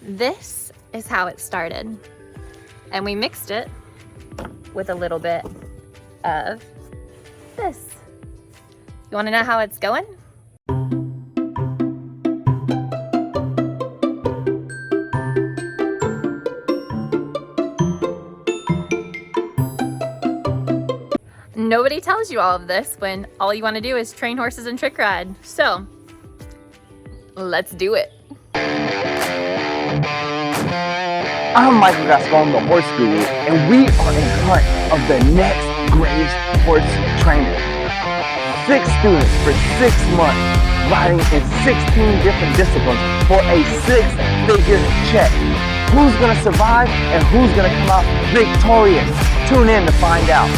This is how it started. And we mixed it with a little bit of this. You wanna know how it's going? Nobody tells you all of this when all you wanna do is train horses and trick ride. So, let's do it. I'm Michael Gascon, the horse guru, and we are in front of the next greatest horse trainer. 6 students for 6 months, riding in 16 different disciplines for a 6-figure check. Who's gonna survive and who's gonna come out victorious? Tune in to find out.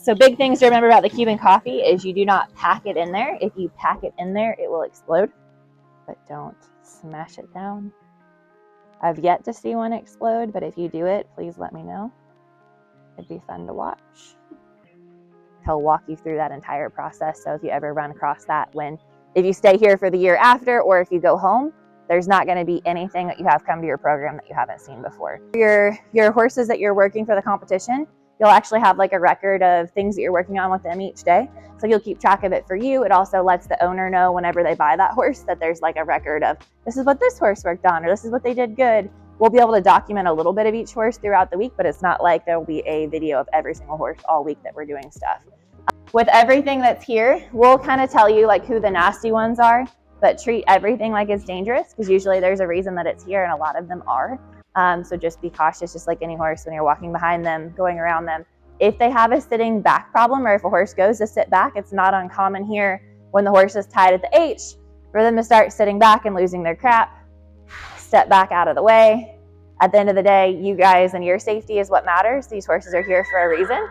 So big things to remember about the Cuban coffee is you do not pack it in there. If you pack it in there, it will explode, but don't smash it down. I've yet to see one explode, but if you do it, please let me know. It'd be fun to watch. He'll walk you through that entire process. So if you ever run across that if you stay here for the year after, or if you go home, there's not going to be anything that you have come to your program that you haven't seen before. Your horses that you're working for the competition, you'll actually have like a record of things that you're working on with them each day. So you'll keep track of it for you. It also lets the owner know whenever they buy that horse that there's like a record of this is what this horse worked on, or this is what they did good. We'll be able to document a little bit of each horse throughout the week, but it's not like there'll be a video of every single horse all week that we're doing stuff. With everything that's here, we'll kind of tell you like who the nasty ones are, but treat everything like it's dangerous, because usually there's a reason that it's here and a lot of them are. So just be cautious, just like any horse when you're walking behind them, going around them. If they have a sitting back problem, or if a horse goes to sit back, it's not uncommon here when the horse is tied at the H for them to start sitting back and losing their crap, step back out of the way. At the end of the day, you guys and your safety is what matters. These horses are here for a reason.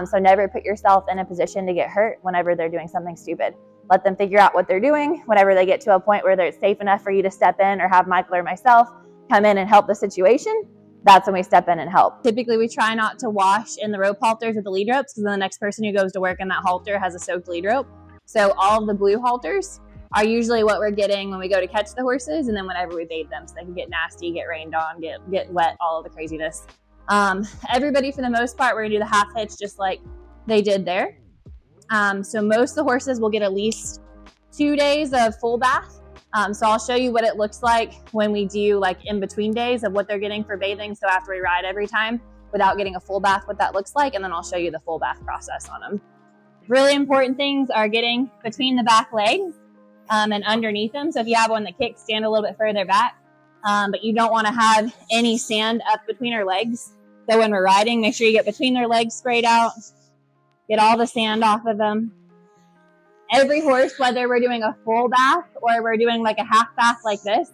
So never put yourself in a position to get hurt whenever they're doing something stupid. Let them figure out what they're doing. Whenever they get to a point where it's safe enough for you to step in, or have Michael or myself come in and help the situation, that's when we step in and help. Typically, we try not to wash in the rope halters with the lead ropes, because then the next person who goes to work in that halter has a soaked lead rope. So all of the blue halters are usually what we're getting when we go to catch the horses, and then whenever we bathe them, so they can get nasty, get rained on, get wet, all of the craziness. Everybody, for the most part, we're gonna do the half hitch just like they did there. So most of the horses will get at least 2 days of full bath. So I'll show you what it looks like when we do like in between days of what they're getting for bathing. So after we ride every time without getting a full bath, what that looks like. And then I'll show you the full bath process on them. Really important things are getting between the back legs and underneath them. So if you have one that kicks, stand a little bit further back, but you don't want to have any sand up between our legs. So when we're riding, make sure you get between their legs sprayed out, get all the sand off of them. Every horse, whether we're doing a full bath or we're doing like a half bath like this,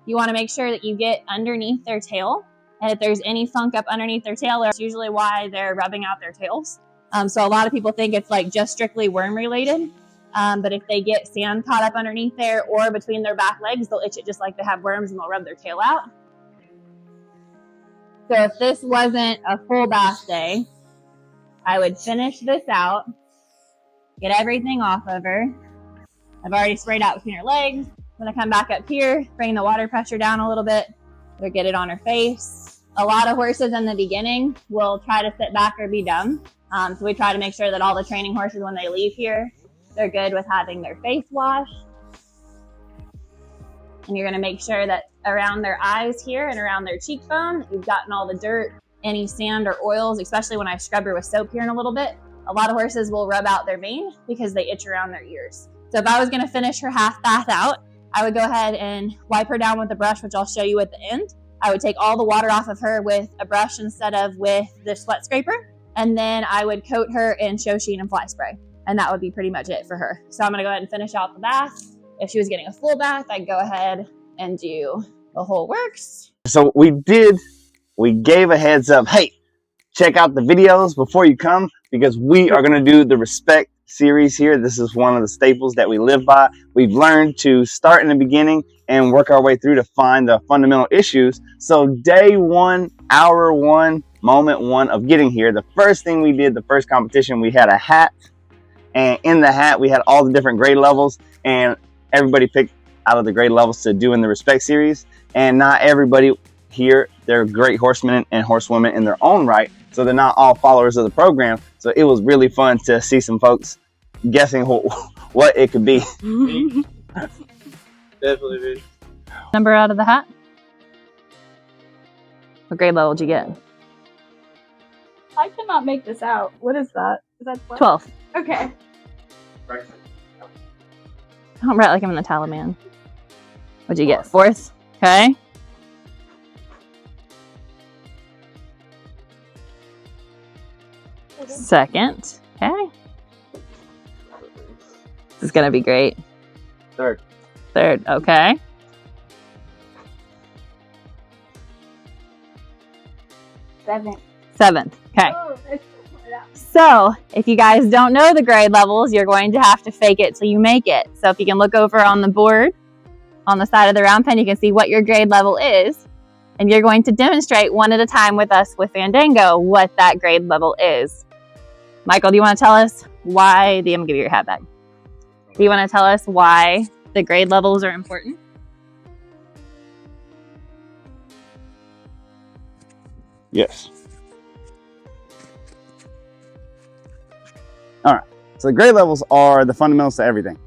you want to make sure that you get underneath their tail. And if there's any funk up underneath their tail, that's usually why they're rubbing out their tails. So a lot of people think it's like just strictly worm related. But if they get sand caught up underneath there or between their back legs, they'll itch it just like they have worms, and they'll rub their tail out. So if this wasn't a full bath day, I would finish this out, get everything off of her. I've already sprayed out between her legs. I'm gonna come back up here, bring the water pressure down a little bit, or get it on her face. A lot of horses in the beginning will try to sit back or be dumb. So we try to make sure that all the training horses, when they leave here, they're good with having their face washed. And you're gonna make sure that around their eyes here and around their cheekbone, you've gotten all the dirt, any sand or oils, especially when I scrub her with soap here in a little bit. A lot of horses will rub out their mane because they itch around their ears. So if I was gonna finish her half bath out, I would go ahead and wipe her down with a brush, which I'll show you at the end. I would take all the water off of her with a brush instead of with the sweat scraper. And then I would coat her in show sheen and fly spray. And that would be pretty much it for her. So I'm gonna go ahead and finish out the bath. If she was getting a full bath, I'd go ahead and do the whole works. So we gave a heads up. Hey, check out the videos before you come, because we are going to do the respect series here. This is one of the staples that we live by. We've learned to start in the beginning and work our way through to find the fundamental issues. So day one, hour one, moment one of getting here, the first thing we did, the first competition, we had a hat. And in the hat, we had all the different grade levels, and everybody picked out of the grade levels to do in the respect series. And not everybody here, they're great horsemen and horsewomen in their own right. So they're not all followers of the program. So it was really fun to see some folks guessing what it could be. Definitely did. Number out of the hat? What grade level did you get? I cannot make this out. What is that? Is that 12? 12. Okay. Don't write like I'm in the Taliban. What'd you get? 4th? Okay. Second. Okay. This is gonna be great. 3rd. 3rd. Okay. 7. 7th. Okay. Oh, So if you guys don't know the grade levels, you're going to have to fake it till you make it. So if you can look over on the board on the side of the round pen, you can see what your grade level is. And you're going to demonstrate one at a time with us with Fandango what that grade level is. Michael, do you want to tell us why? I'm going to give you your hat back. Do you want to tell us why the grade levels are important? Yes. All right. So the grade levels are the fundamentals to everything.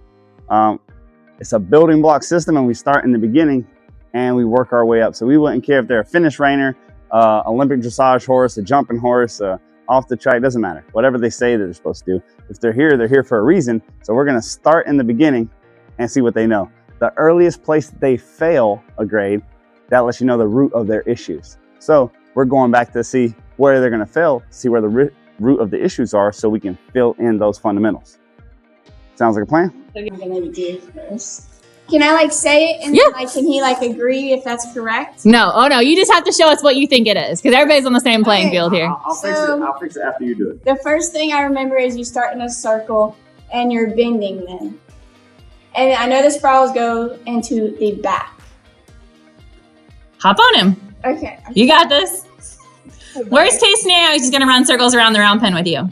It's a building block system, and we start in the beginning and we work our way up. So we wouldn't care if they're a finish reiner, Olympic dressage horse, a jumping horse, off the track, doesn't matter. Whatever they say that they're supposed to do. If they're here for a reason. So we're going to start in the beginning and see what they know. The earliest place that they fail a grade, that lets you know the root of their issues. So we're going back to see where they're going to fail, see where the root of the issues are, so we can fill in those fundamentals. Sounds like a plan? I'm gonna do first. Can I like say it and Yeah. then, like can he like agree if that's correct? No. Oh, no. You just have to show us what you think it is because everybody's on the same playing Okay. field here. I'll fix it after you do it. The first thing I remember is you start in a circle and you're bending them. And I know the spirals go into the back. Hop on him. Okay. You got this. Worst case scenario, he's just going to run circles around the round pen with you.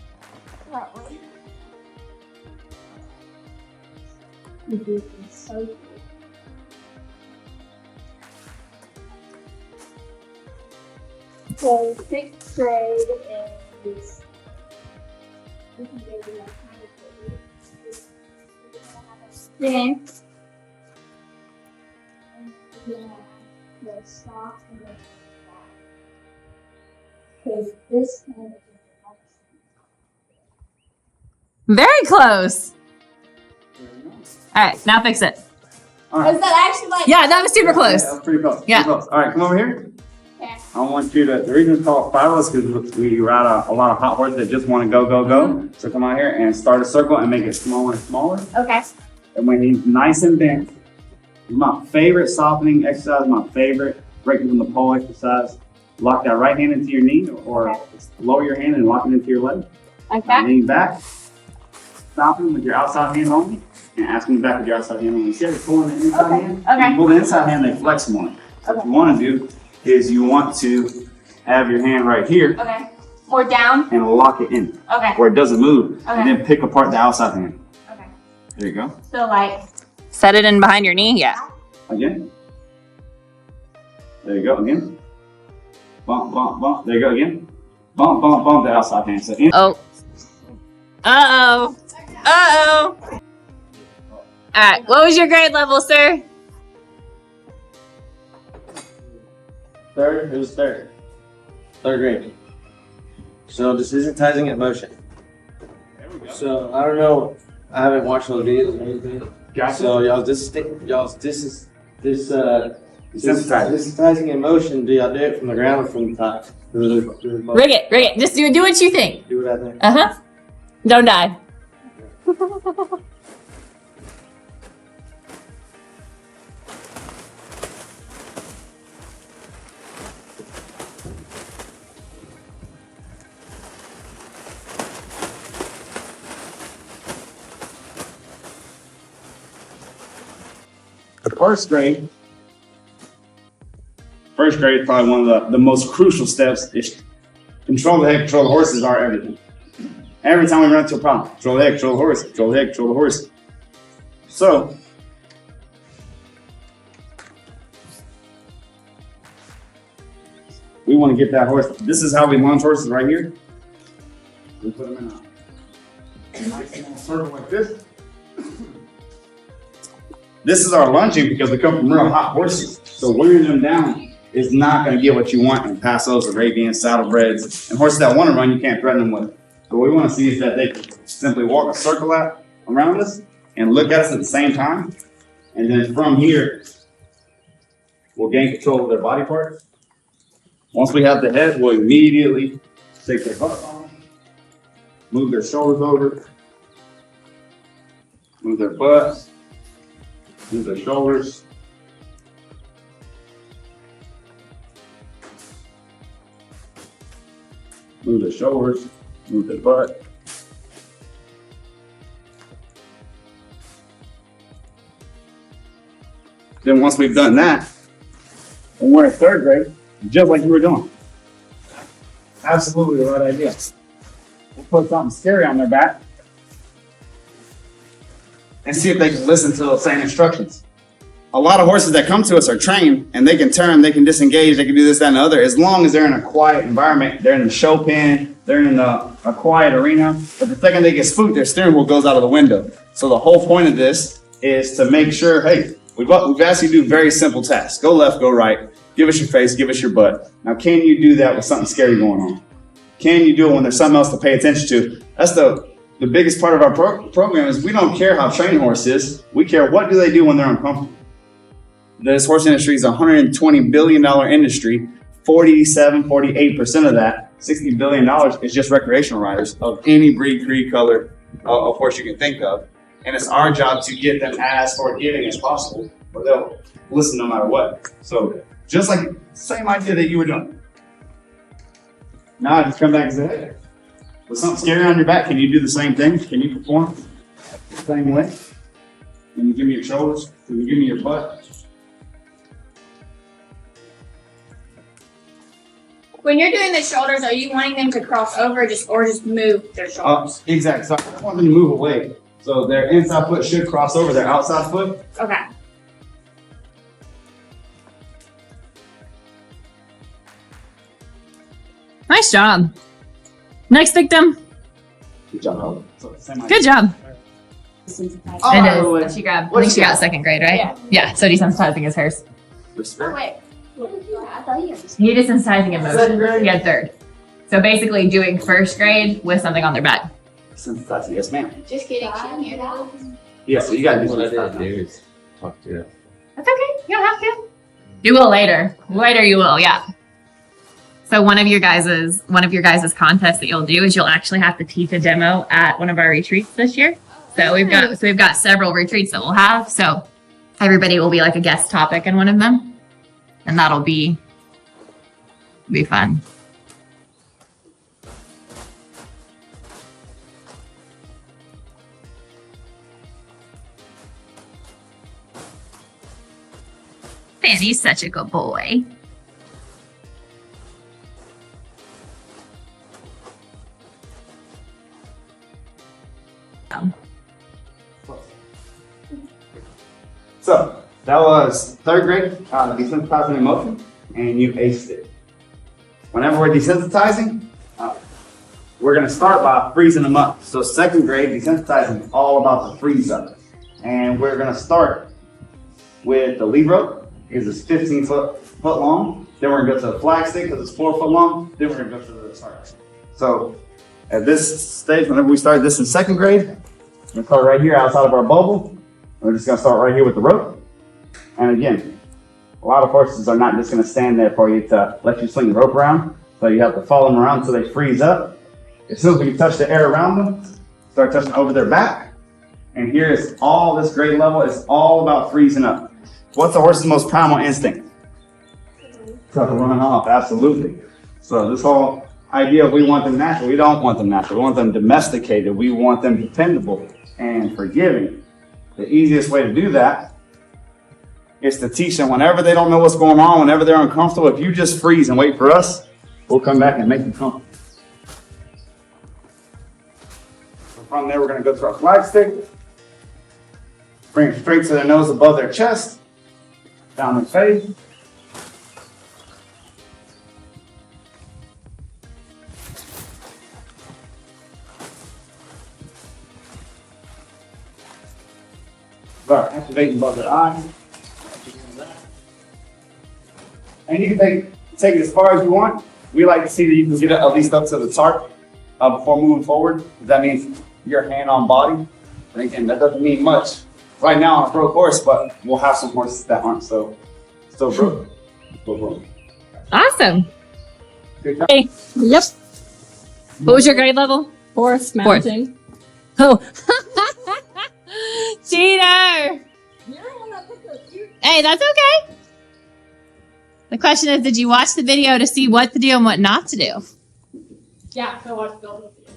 So 6th grade is spin. The soft and the because this kind of Very close. All right, now fix it. All right. is that actually like Yeah, that was super close. Yeah, that's pretty close. Yeah. Pretty close. All right, come over here. Okay. I want you to, the reason it's called spirals is because we ride a lot of hot horses that just want to go, go, go. So come out here and start a circle and make it smaller and smaller. Okay. And when he's nice and bent, my favorite softening exercise, my favorite breaking from the pole exercise, lock that right hand into your knee or lower your hand and lock it into your leg. Okay. Lean back, stop him with your outside hand only, and ask him back with your outside hand only. See how you're pulling the inside hand? Okay. You pull the inside hand, they flex more. So what you want to do is you want to have your hand right here Okay. More down. and lock it in Okay. where it doesn't move, Okay. and then pick apart the outside hand. Okay. There you go. So like Set it in behind your knee. Yeah. Again. There you go. Again. Bump, bump, bump. There you go again. Bump, bump, bump the outside hand. So in. Oh. Uh-oh. Uh-oh. All right. What was your grade level, sir? Third? It was third. Third grade. So desensitizing emotion. So I don't know. I haven't watched all the videos or anything. Gotcha. So desensitizing emotion. Do y'all do it from the ground or from the top? Rig it. Just do what you think. Do it out there. Uh-huh. Don't die. The first grade is probably one of the most crucial steps. Is control the head, control the horses are everything. Every time we run into a problem, control the head, control the horse, control the head, control the horse. So, we want to get that horse. This is how we launch horses right here. We put them in a nice small circle like this. This is our lunging because we come from real hot horses. So wearing them down is not going to get what you want in Passos, Arabians, Saddlebreds, and horses that want to run, you can't threaten them with. So what we want to see is that they can simply walk a circle out around us and look at us at the same time. And then from here, we'll gain control of their body parts. Once we have the head, we'll immediately take their butt on, move their shoulders over, move their butts, move their shoulders. Move their shoulders, move their butt. Then once we've done that, when we're in third grade, just like you were doing. Absolutely the right idea. We'll put something scary on their back and see if they can listen to those same instructions. A lot of horses that come to us are trained and they can turn, they can disengage, they can do this, that, and the other. As long as they're in a quiet environment, they're in the show pen, they're in a quiet arena. But the second they get spooked, their steering wheel goes out of the window. So the whole point of this is to make sure, hey, we've asked you to do very simple tasks. Go left, go right, give us your face, give us your butt. Now, can you do that with something scary going on? Can you do it when there's something else to pay attention to? That's the biggest part of our program is we don't care how trained a horse is. We care what do they do when they're uncomfortable. This horse industry is a $120 billion industry. 48% of that, $60 billion, is just recreational riders of any breed, creed, color of horse you can think of. And it's our job to get them as forgiving as possible, or they'll listen no matter what. So just like the same idea that you were doing. Now I just come back and say, hey, with something scary on your back, can you do the same thing? Can you perform the same way? Can you give me your shoulders? Can you give me your butt? When you're doing the shoulders, are you wanting them to cross over or just move their shoulders? Exactly. So I just want them to move away. So their inside foot should cross over their outside foot. Okay. Nice job. Next victim. Good job. So same idea. Good job. Oh, It is. She grabbed. I think she got second grade, right? Yeah. So desensitizing is hers. Respect. Wait. He desensitizing emotion. He had third. So basically doing first grade with something on their back. Sensitizing, yes, ma'am. Just kidding. She didn't hear that. Yeah, so you got to do What I something. didn't do is talk to them. That's okay. You don't have to. You will later. Later you will, yeah. So one of your guys's contests that you'll do is you'll actually have to teach a demo at one of our retreats this year. So we've got several retreats that we'll have. So everybody will be like a guest topic in one of them. And that'll be fun. Fanny's such a good boy. So that was third grade, desensitizing emotion, and you aced it. Whenever we're desensitizing, we're going to start by freezing them up. So second grade, desensitizing is all about the freeze up. And we're gonna start with the lead rope, because it's 15 foot long. Then we're gonna go to the flag stick, because it's 4 foot long. Then we're gonna go to the start. So at this stage, whenever we started this in 2nd grade, we're gonna start right here outside of our bubble. We're just gonna start right here with the rope. And again, a lot of horses are not just gonna stand there for you to let you swing the rope around. So you have to follow them around until they freeze up. As soon as we touch the air around them, start touching over their back. And here is all this grade level. It's all about freezing up. What's a horse's most primal instinct? To run off, absolutely. So this whole idea of we want them natural, we don't want them natural. We want them domesticated. We want them dependable and forgiving. The easiest way to do that is to teach them whenever they don't know what's going on, whenever they're uncomfortable. If you just freeze and wait for us, we'll come back and make them comfortable. So from there, we're going to go to our flag stick. Bring it straight to their nose above their chest, down their face. Start activating above their eyes. And you can take it as far as you want. We like to see that you can get it at least up to the tarp before moving forward. That means your hand on body. And again, that doesn't mean much right now on a broke horse, but we'll have some horses that aren't so broke. Awesome. Good job. Hey. Yep. What was your grade level? Fourth mounting. Oh. Cheater. Hey, that's okay. The question is, did you watch the video to see what to do and what not to do? Yeah, I watched the whole video.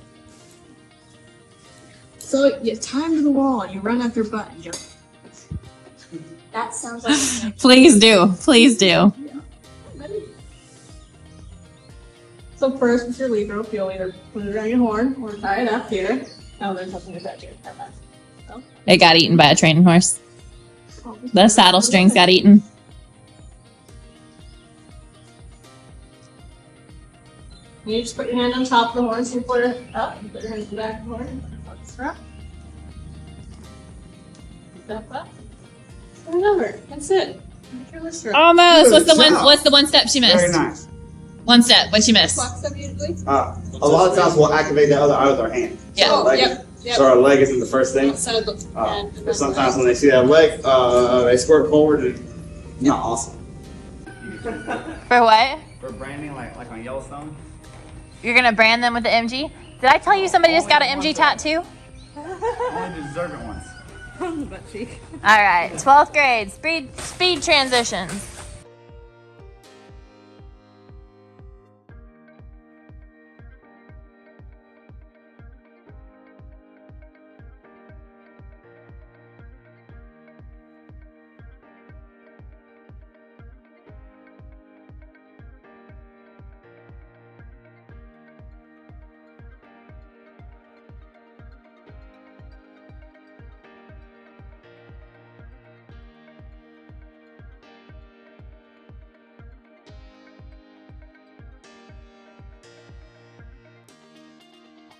So you tie them to the wall and you run up their butt and jump. That sounds like Please do. Please do. So first with your lead rope, you'll either put it on your horn or tie it up here. Oh, there's something to touch here. It got eaten by a training horse. The saddle strings got eaten. You just put your hand on top of the horse and put it up. And put your hand in the back of the horse. Strap. Step up. And over. That's it. Almost. Good job. What's the one step she missed? Very nice. One step. What'd she miss? Clock step usually. A lot of times we'll activate the other eye with our hand. Yeah. Oh, Leg. yep. So our leg isn't the first thing. Outside the hand, and But then sometimes when they see that leg, they squirt forward and not awesome. For what? For branding, like on Yellowstone. You're gonna brand them with the MG? Did I tell you somebody just got an MG tattoo? Only the deserving ones. All right, 12th grade, speed transitions.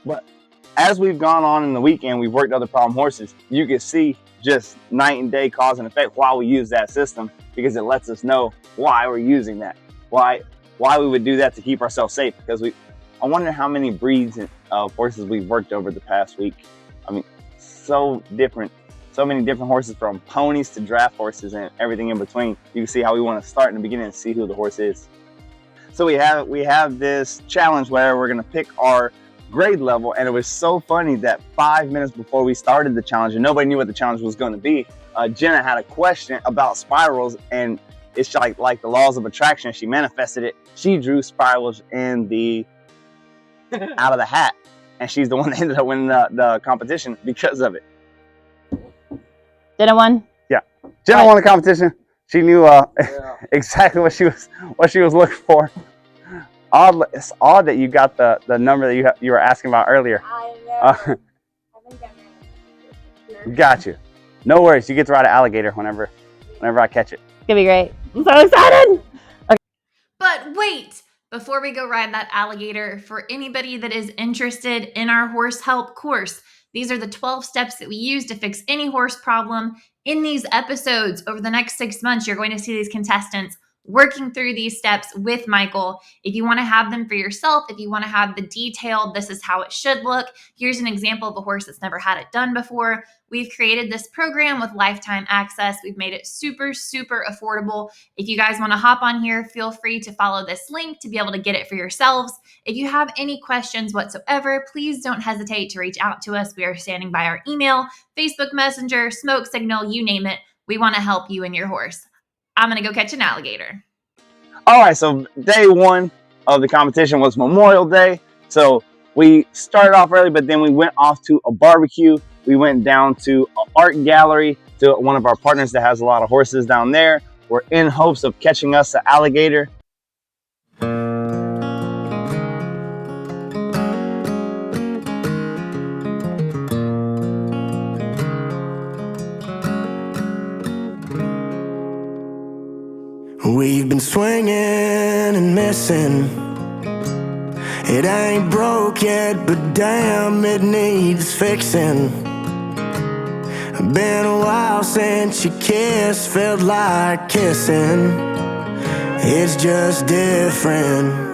But as we've gone on in the weekend, we've worked other problem horses. You can see just night and day cause and effect why we use that system, because it lets us know why we're using that, why we would do that to keep ourselves safe. Because I wonder how many breeds of horses we've worked over the past week. I mean, so many different horses, from ponies to draft horses and everything in between. You can see how we want to start in the beginning and see who the horse is. So we have this challenge where we're gonna pick our grade level, and it was so funny that 5 minutes before we started the challenge, and nobody knew what the challenge was going to be, Jenna had a question about spirals, and it's like the laws of attraction. She manifested it. She drew spirals in the out of the hat, and she's the one that ended up winning the competition because of it. Jenna won? Yeah, Jenna won the competition. She knew exactly what she was looking for. It's odd that you got the number that you were asking about earlier. I know. I think I'm Got you. No worries. You get to ride an alligator whenever I catch it. It's gonna be great. I'm so excited. But wait, before we go ride that alligator, for anybody that is interested in our horse help course, These are the 12 steps that we use to fix any horse problem. In these episodes over the next 6 months, you're going to see these contestants working through these steps with Michael. If you want to have them for yourself, if you want to have the detailed, this is how it should look. Here's an example of a horse that's never had it done before. We've created this program with lifetime access. We've made it super, super affordable. If you guys want to hop on here, feel free to follow this link to be able to get it for yourselves. If you have any questions whatsoever, please don't hesitate to reach out to us. We are standing by our email, Facebook Messenger, smoke signal, you name it. We want to help you and your horse. I'm going to go catch an alligator. All right, so day one of the competition was Memorial Day. So we started off early, but then we went off to a barbecue. We went down to an art gallery to one of our partners that has a lot of horses down there. We're in hopes of catching us an alligator. We've been swinging and missing. It ain't broke yet, but damn, it needs fixing. Been a while since you kissed, felt like kissing. It's just different.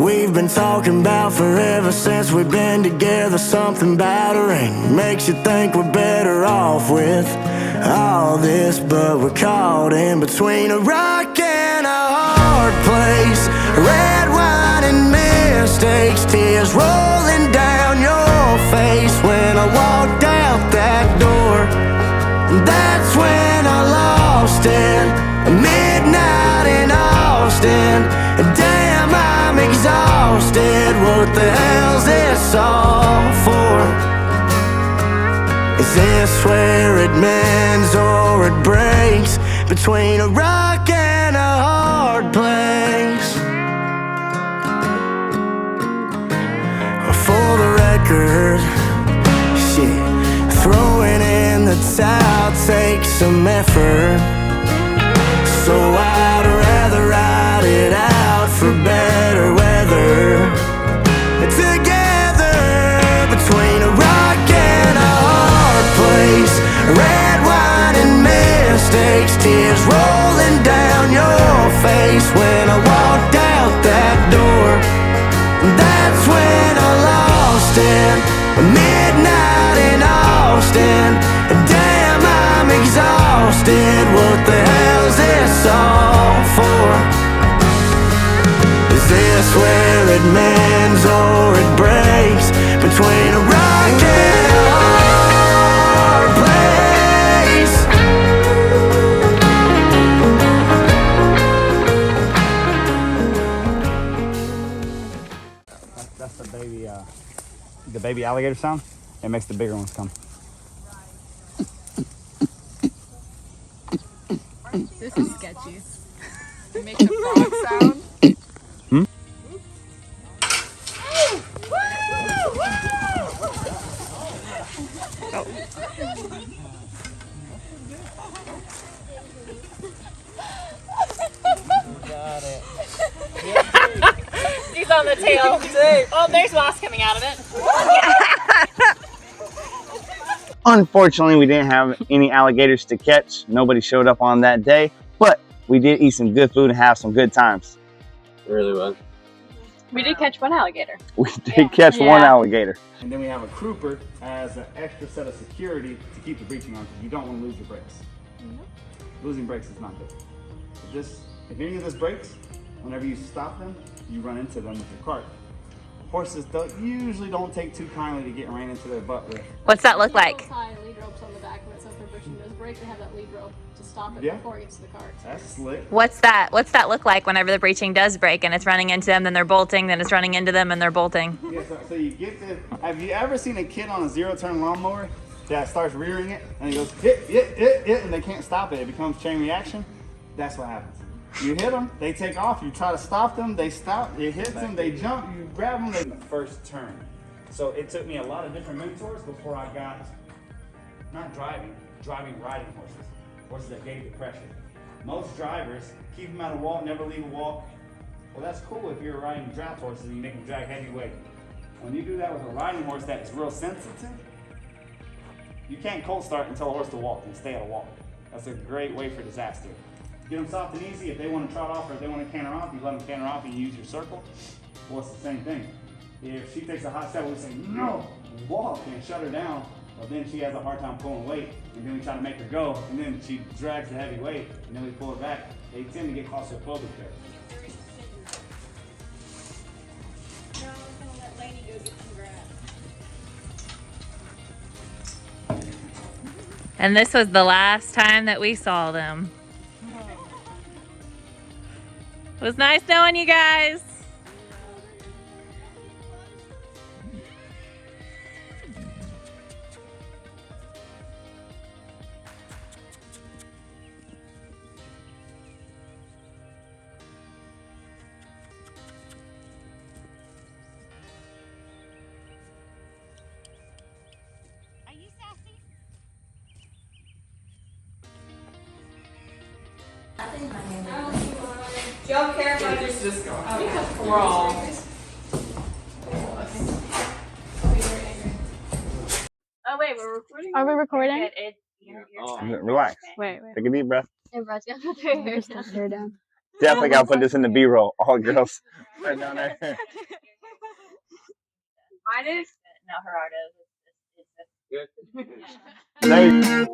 We've been talking about forever since we've been together. Something about a ring makes you think we're better off with all this, but we're caught in between a rock and a hard place. Red wine and mistakes, tears rolling down your face. When I walked out that door, that's when I lost it. Midnight in Austin, damn, I'm exhausted. What the hell's this all for? Is this where it mends or it breaks? Between a rock and a hard place. For the record, shit, throwing in the towel takes some effort. So I'd rather ride it out for better weather. Together, between a rock and a hard place. Red wine and mistakes, tears rolling down your face. When I walked out that door, that's when I lost it. Midnight in Austin, damn, I'm exhausted. What the hell's this all for? Is this where it mends or it breaks? Between a rock and a hard place. That's the baby alligator sound. It makes the bigger ones come. This is sketchy. It makes a frog sound. He's on the tail. Oh, there's moss coming out of it. Unfortunately, we didn't have any alligators to catch. Nobody showed up on that day, but we did eat some good food and have some good times. It really was. We did catch one alligator. We did catch one alligator. And then we have a crooper as an extra set of security to keep the breeching on, because you don't want to lose your brakes. Losing brakes is not good. If any of this breaks, whenever you stop them, you run into them with your cart. Horses usually don't take too kindly to get ran into their butt with. What's that look like? Lead ropes on the back of it, so if they're pushing those brakes, they have that lead rope to stop it Yeah. before it gets to the cart. That's slick. What's that look like whenever the breeching does break and it's running into them, then they're bolting, then it's running into them and they're bolting? Yeah, so you get this. Have you ever seen a kid on a zero-turn lawnmower that starts rearing it and it goes hit, and they can't stop it? It becomes chain reaction. That's what happens. You hit them, they take off. You try to stop them, they stop. It hits them, they jump. You grab them, they first turn. So it took me a lot of different mentors before I got not driving riding horses that gave the pressure. Most drivers keep them at a walk, never leave a walk. Well, that's cool if you're riding draft horses and you make them drag heavy weight. When you do that with a riding horse that is real sensitive, you can't cold start and tell a horse to walk and stay at a walk. That's a great way for disaster. Get them soft and easy. If they want to trot off or if they want to canter off, you let them canter off and you use your circle. Well, it's the same thing. If she takes a hot step, we say, no, walk, and shut her down. But then she has a hard time pulling weight, and then we try to make her go, and then she drags the heavy weight, and then we pull her back. They tend to get claustrophobic there. No, I'm gonna let Lainey go get some grass. And this was the last time that we saw them. It was nice knowing you guys. Are you sassy? Do y'all care if I just go? Oh wait, we're recording. Are we recording? Relax. Wait. Take a deep breath. Everybody's got their hair down. Definitely gotta put this in the B-roll. All girls. Right down there. Mine is. No, Gerardo's. There you-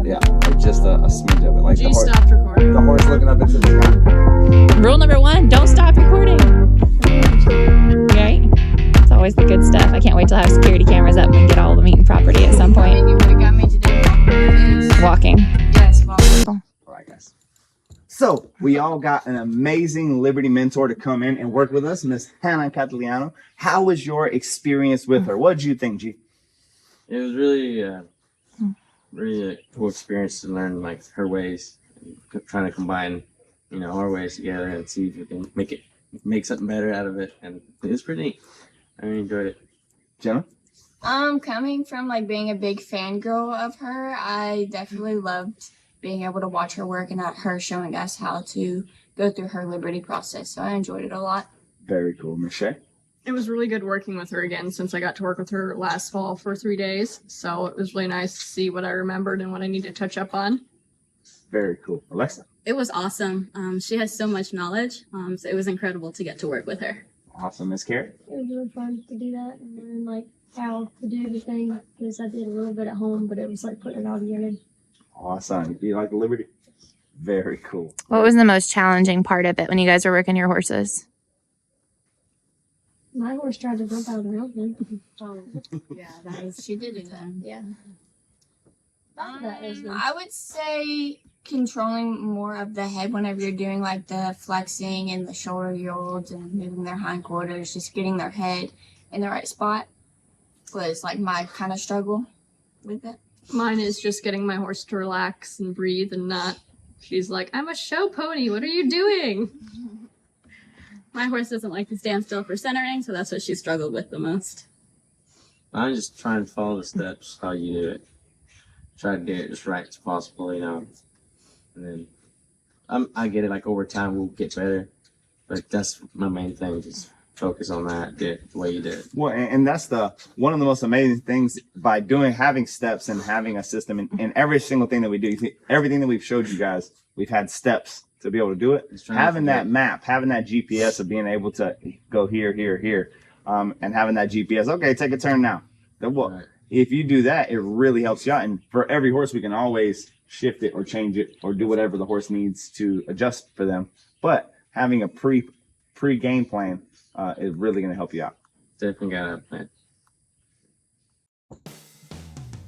Yeah, like just a smidge of it. Like G stopped recording. the horse looking up into the sky. Rule number 1: don't stop recording. Right? It's always the good stuff. I can't wait till I have security cameras up and get all the meat and property at some point. And you would have got me today. Walking. Yes, walking. All right, guys. So we all got an amazing Liberty mentor to come in and work with us, Miss Hannah Cataliano. How was your experience with her? What did you think, G? It was really a cool experience to learn like her ways, and trying to combine, our ways together and see if we can make something better out of it. And it was pretty neat. I really enjoyed it. Jenna? Coming from like being a big fangirl of her, I definitely loved being able to watch her work and her showing us how to go through her Liberty process. So I enjoyed it a lot. Very cool. Michelle? It was really good working with her again since I got to work with her last fall for 3 days. So it was really nice to see what I remembered and what I need to touch up on. Very cool. Alexa? It was awesome. She has so much knowledge. So it was incredible to get to work with her. Awesome. Miss Carrie? It was really fun to do that and learn like how to do everything because I did a little bit at home, but it was like putting it all together. Awesome. You like the Liberty? Very cool. What was the most challenging part of it when you guys were working your horses? My horse tried to jump out of the mountain. Yeah, she did it then. Yeah. That is the- I would say controlling more of the head whenever you're doing like the flexing and the shoulder yields and moving their hindquarters, just getting their head in the right spot was like my kind of struggle with it. Mine is just getting my horse to relax and breathe and not. She's like, I'm a show pony. What are you doing? My horse doesn't like to stand still for centering, so that's what she struggled with the most. I'm just trying to follow the steps, how you do it. Try to do it just right as possible, And then I get it, like over time we'll get better. But that's my main thing, just focus on that, do it the way you did it. Well, and that's one of the most amazing things by having steps and having a system in every single thing that we do. Everything that we've showed you guys, We've had steps to be able to do it. Having that map, having that GPS of being able to go here, here, here, and having that GPS, okay, take a turn now. Then what? Right. If you do that, it really helps you out. And for every horse, we can always shift it or change it or do whatever the horse needs to adjust for them. But having a pre-game plan is really going to help you out. Definitely got to have a plan.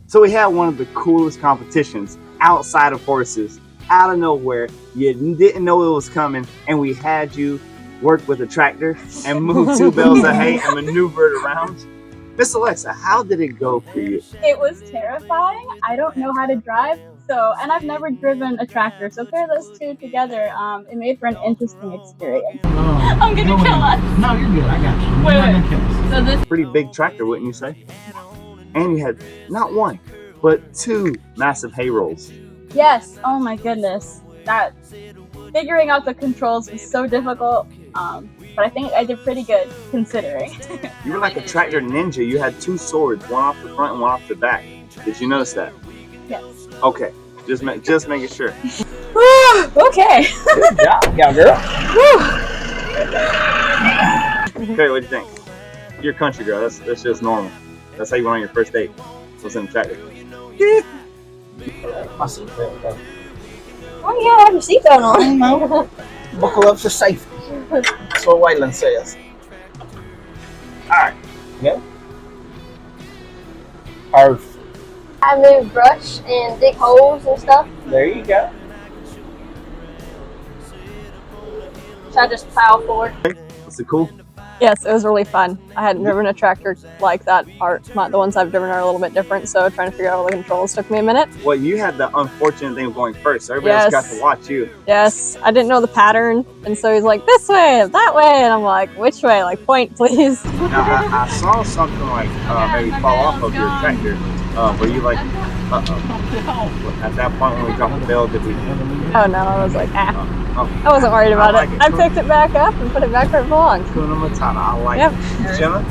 So we had one of the coolest competitions outside of horses, out of nowhere. You didn't know it was coming, and we had you work with a tractor and move 2 bales of hay and maneuver it around. Miss Alexa, how did it go for you? It was terrifying. I don't know how to drive, and I've never driven a tractor, so pair those two together, it made for an interesting experience. I'm gonna kill us. No, you're good. I got you. Wait. So this Pretty big tractor, wouldn't you say? And you had not 1, but 2 massive hay rolls. Yes. Oh my goodness. That figuring out the controls was so difficult. But I think I did pretty good considering. You were like a tractor ninja. You had 2 swords, one off the front and one off the back. Did you notice that? Yes. Okay. Just making sure. Okay. Good job, girl. Okay, what do you think? You're a country girl. That's just normal. That's how you went on your first date. Was in the tractor. Oh yeah, have your seatbelt on. Buckle up for safety. That's what Whiteland says. Alright. Yeah. Perfect. I move brush and dig holes and stuff. There you go. So I just plow forward. Was it cool? Yes, it was really fun. I hadn't driven a tractor like that part. The ones I've driven are a little bit different, so trying to figure out all the controls took me a minute. Well, you had the unfortunate thing of going first. So everybody else got to watch you. Yes, I didn't know the pattern, and so he's like, this way, that way, and I'm like, which way? Like, point, please. Now, I saw something like maybe fall off of your tractor. Were you like, uh-oh? At that point when we dropped the bell, did we? Oh no, I was like, I wasn't worried about it. I picked it back up and put it back where it belonged. Kuna Matata, I like it. Gemma?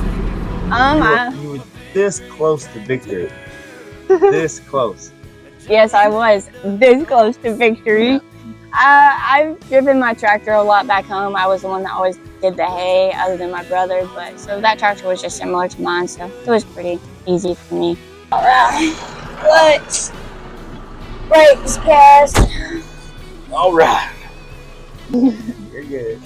You were this close to victory. This close. Yes, I was this close to victory. I've driven my tractor a lot back home. I was the one that always did the hay other than my brother, but so that tractor was just similar to mine, so it was pretty easy for me. All right, let's brakes cast. All right. You're good.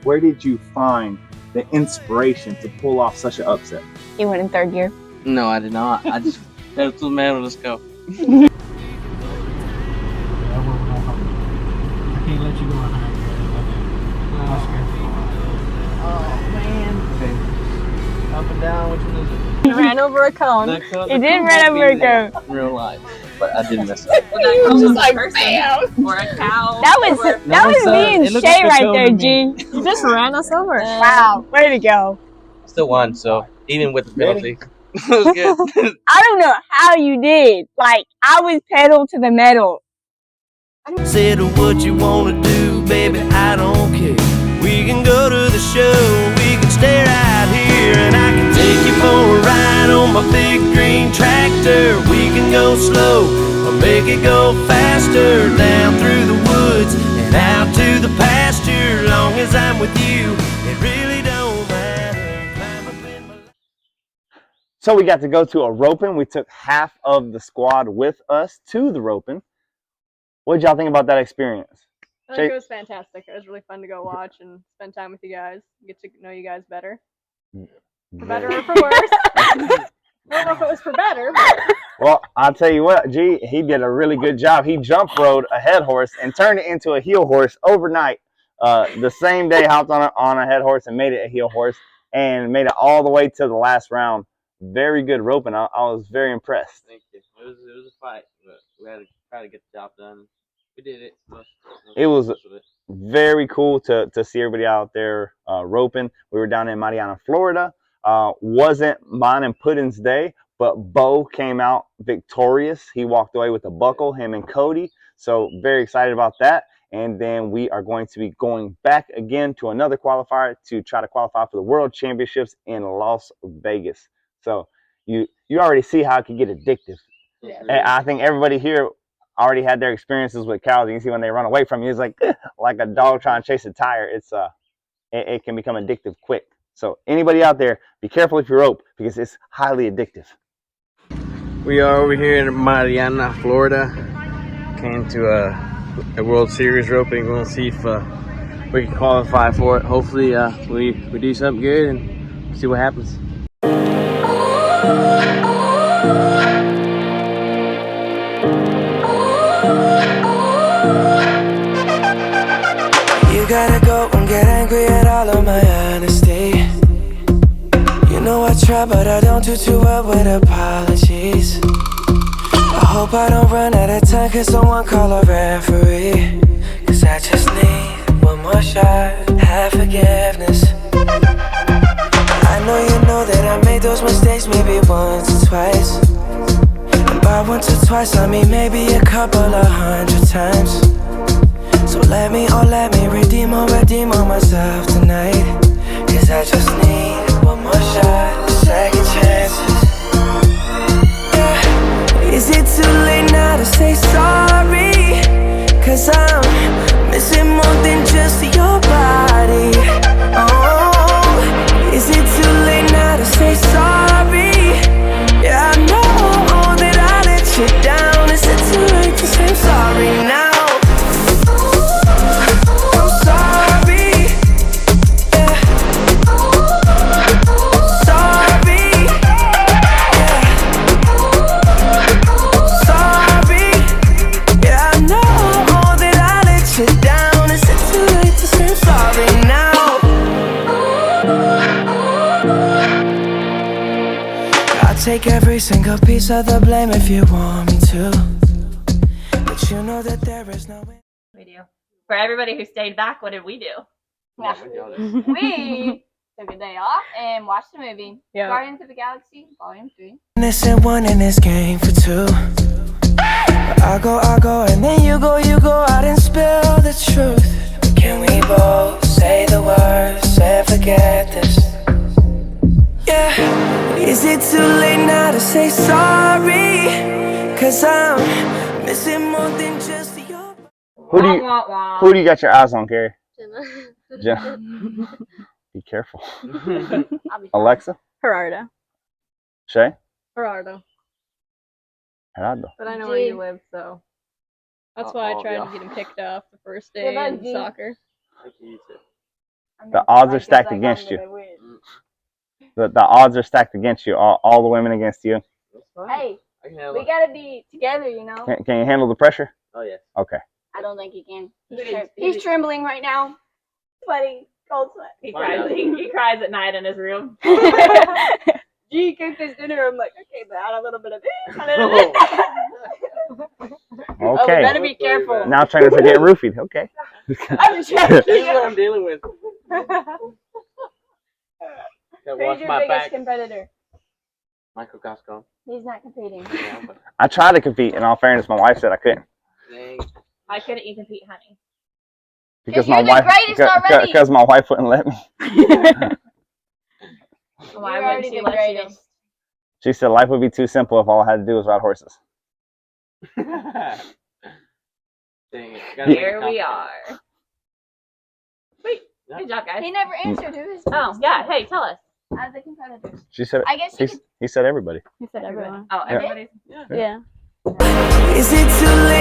Where did you find the inspiration to pull off such an upset? He went in 3rd gear. No, I did not. I just pedal to the metal. Let's go. I can't let you go on high gear. Oh man. Up and down, which one is it? He ran over a cone. He did run over a cone. In real life, but I didn't mess up. He was just like, bam! Or a cow. That was me and Shay right there, G. You just ran us over. Wow, way to go. Still won, so even with the penalty, it was good. I don't know how you did. Like, I was pedal to the metal. Said what you wanna do, baby, I don't care. We can go to the show, we can stay right here, and I can take you for a ride on my big green tractor. We can go slow or make it go faster, down through the woods and out to the pasture. Long as I'm with you, it really don't matter. Climb up in my... So we got to go to a roping. We took half of the squad with us to the roping. What did y'all think about that experience? I think it was fantastic. It was really fun to go watch and spend time with you guys, get to know you guys better. For better or for worse. I don't know if it was for better. But... Well, I'll tell you what, G, he did a really good job. He jump rode a head horse and turned it into a heel horse overnight. The same day, hopped on a head horse and made it a heel horse and made it all the way to the last round. Very good roping. I was very impressed. Thank you. It was a fight, but we had to try to get the job done. We did it. It was very cool to see everybody out there roping. We were down in Mariana, Florida. Wasn't mine and Puddin's day, but Bo came out victorious. He walked away with a buckle, him and Cody. So very excited about that. And then we are going to be going back again to another qualifier to try to qualify for the World Championships in Las Vegas. So you already see how it can get addictive. Yeah. And I think everybody here already had their experiences with cows. You can see when they run away from you, it's like a dog trying to chase a tire. It can become addictive quick. So anybody out there, be careful if you rope because it's highly addictive. We are over here in Mariana, Florida. Came to a World Series roping. We'll see if we can qualify for it. Hopefully we do something good and see what happens. You gotta go and get angry at all of my honesty. You know I try, but I don't do too well with apologies. I hope I don't run out of time, cause someone call a referee. Cause I just need one more shot, have forgiveness. I know you know that I made those mistakes maybe once or twice. And by once or twice I mean maybe a couple of 100 times. So let me redeem on myself tonight. Cause I just need one more shot, second chances. Yeah. Is it too late now to say sorry? Cause I'm missing more than just your body. Oh, is it too late now to say sorry? Yeah, I know that I let you down. Is it too late to say sorry now? Take every single piece of the blame if you want me to, but you know that there is no way. We do. For everybody who stayed back, what did we do? Yeah. We took a day off and watched the movie. Yeah. Guardians of the Galaxy, Volume 3. This and one in this game for two. But I go, and then you go out and spill the truth. Can we both say the words and forget this? Yeah. Is it too late now to say sorry? Cause I'm missing more than just your... Who do you got your eyes on, Carrie? Jenna. Be careful. Alexa? Gerardo. Shay? Gerardo. Gerardo. But I know where you live, so that's why I tried to get him picked up the first day in soccer. The odds are stacked against you. The odds are stacked against you. All the women against you. Hey, we gotta be together, you know. Can you handle the pressure? Oh, yes. Okay. I don't think he can. He's trembling right now. Sweaty, cold sweat. He cries at night in his room. G cooked his dinner. I'm like, okay, but add a little bit of this, a little bit. Okay. Oh, we better be careful. Now trying to forget roofied. Okay. I'm trying. This is what I'm dealing with. Who's your biggest competitor? Michael Gascon. He's not competing. Yeah, but I tried to compete. In all fairness, my wife said I couldn't. dang. Why couldn't you compete, honey? Because you're the greatest already. Because my wife wouldn't let me. Why You're wouldn't already she the let you? greatest. She said life would be too simple if all I had to do was ride horses. Dang it. Gotta make Here it we complicated. are. Sweet. Good job, guys. He never answered. Who is Oh, yeah. Hey, tell us. as the competitors? She said. I guess He said everybody. He said everyone. Oh, everybody's. Yeah. Is it too late?